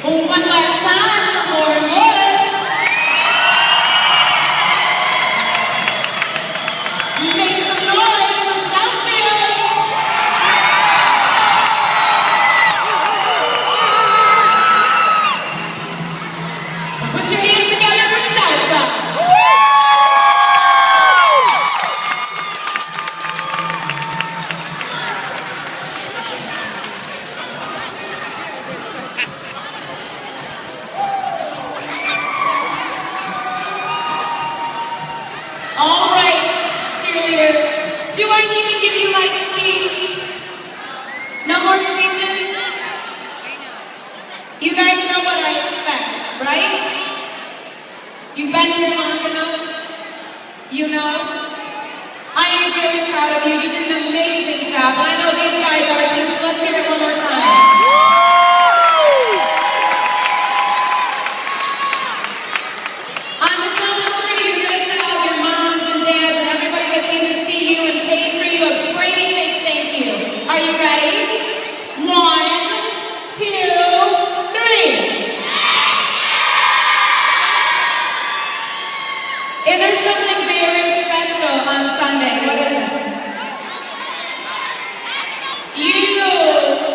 One last time for Lauren Woods. Make some noise for Southfield. Put your hands together for Southfield. All right, cheerleaders, do I need to give you my speech? No more speeches? You guys know what I expect, right? You've been here long enough. You know. I am very proud of you. You did an amazing job. I know these guys are too, so let's hear it one more time. Are you ready? 1, 2, 3. And there's something very special on Sunday. What is it? You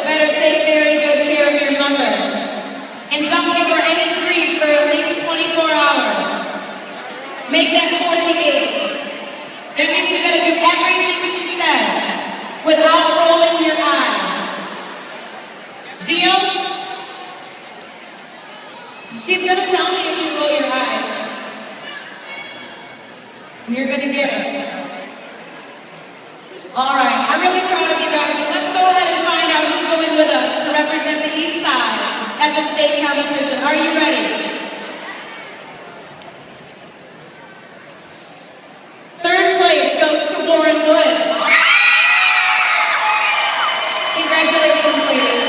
better take very good care of your mother. And don't give her any grief for at least 24 hours. Make that 48. That means you gotta do everything she says without rolling your eyes. Deal? She's gonna tell me if you roll your eyes. You're gonna get it. All right, I'm really proud of you guys. Let's go ahead and find out who's going with us to represent the East Side at the state competition. Are you ready? Third place goes to Lauren Woods. Congratulations, ladies.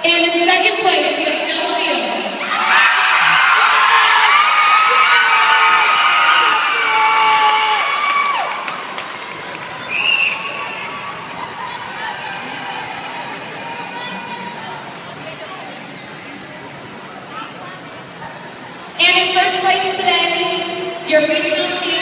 And in second place, we have Southfield. And in first place today, your regional chief